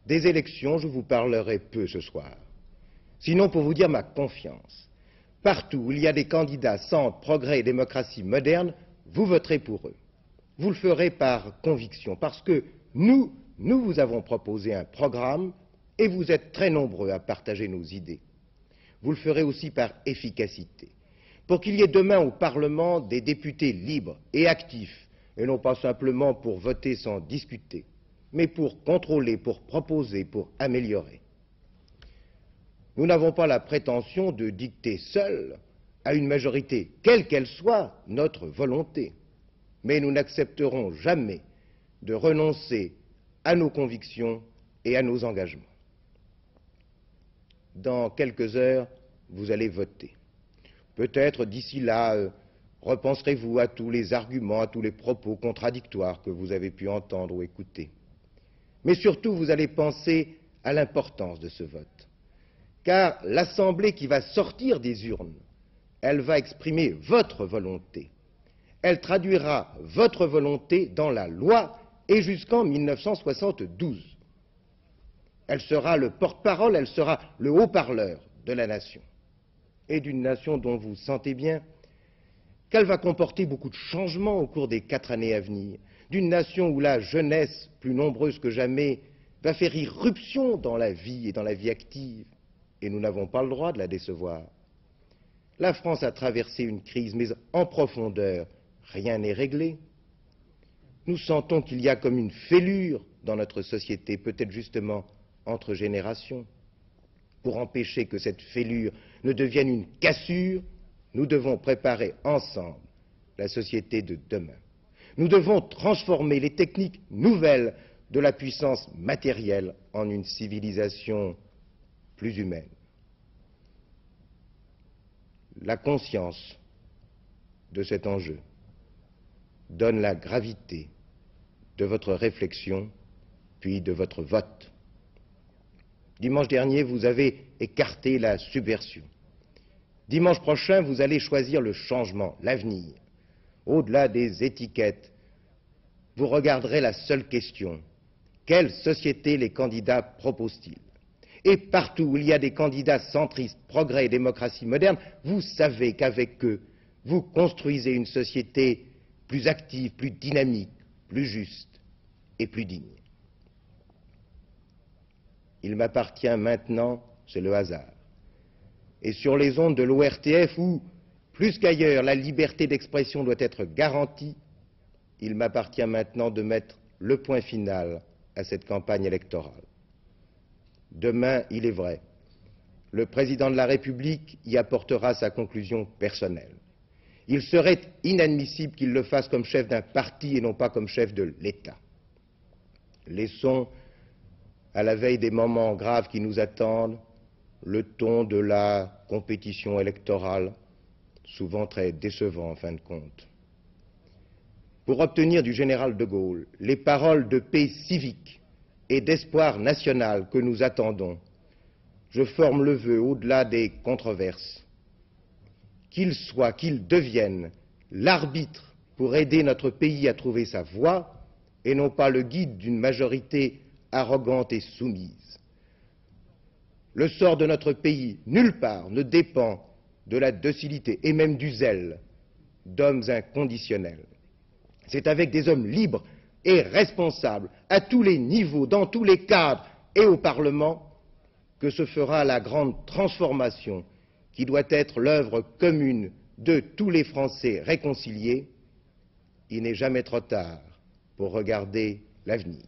Des élections, je vous parlerai peu ce soir. Sinon pour vous dire ma confiance. Partout où il y a des candidats Centre, Progrès et Démocratie moderne, vous voterez pour eux. Vous le ferez par conviction, parce que nous vous avons proposé un programme et vous êtes très nombreux à partager nos idées. Vous le ferez aussi par efficacité, pour qu'il y ait demain au Parlement des députés libres et actifs, et non pas simplement pour voter sans discuter, mais pour contrôler, pour proposer, pour améliorer. Nous n'avons pas la prétention de dicter seuls à une majorité, quelle qu'elle soit, notre volonté, mais nous n'accepterons jamais de renoncer à nos convictions et à nos engagements. Dans quelques heures, vous allez voter. Peut-être d'ici là, repenserez-vous à tous les arguments, à tous les propos contradictoires que vous avez pu entendre ou écouter. Mais surtout, vous allez penser à l'importance de ce vote. Car l'Assemblée qui va sortir des urnes, elle va exprimer votre volonté. Elle traduira votre volonté dans la loi et jusqu'en 1972. Elle sera le porte-parole, elle sera le haut-parleur de la nation. Et d'une nation dont vous sentez bien qu'elle va comporter beaucoup de changements au cours des 4 années à venir. D'une nation où la jeunesse, plus nombreuse que jamais, va faire irruption dans la vie et dans la vie active. Et nous n'avons pas le droit de la décevoir. La France a traversé une crise, mais en profondeur, rien n'est réglé. Nous sentons qu'il y a comme une fêlure dans notre société, peut-être justement entre générations. Pour empêcher que cette fêlure ne devienne une cassure, nous devons préparer ensemble la société de demain. Nous devons transformer les techniques nouvelles de la puissance matérielle en une civilisation plus humaine. La conscience de cet enjeu donne la gravité de votre réflexion, puis de votre vote. Dimanche dernier, vous avez écarté la subversion. Dimanche prochain, vous allez choisir le changement, l'avenir. Au-delà des étiquettes, vous regarderez la seule question: quelle société les candidats proposent-ils? Et partout où il y a des candidats centristes, progrès et démocratie moderne, vous savez qu'avec eux, vous construisez une société plus active, plus dynamique, plus juste et plus digne. Il m'appartient maintenant, c'est le hasard, et sur les ondes de l'ORTF où, plus qu'ailleurs, la liberté d'expression doit être garantie, il m'appartient maintenant de mettre le point final à cette campagne électorale. Demain, il est vrai, le président de la République y apportera sa conclusion personnelle. Il serait inadmissible qu'il le fasse comme chef d'un parti et non pas comme chef de l'État. Laissons, à la veille des moments graves qui nous attendent, le ton de la compétition électorale, souvent très décevant en fin de compte. Pour obtenir du général de Gaulle les paroles de paix civique et d'espoir national que nous attendons, je forme le vœu, au-delà des controverses, qu'il soit, qu'il devienne l'arbitre pour aider notre pays à trouver sa voie et non pas le guide d'une majorité arrogante et soumise. Le sort de notre pays, nulle part, ne dépend de la docilité et même du zèle d'hommes inconditionnels. C'est avec des hommes libres et responsables, à tous les niveaux, dans tous les cadres et au Parlement, que se fera la grande transformation qui doit être l'œuvre commune de tous les Français réconciliés. Il n'est jamais trop tard pour regarder l'avenir.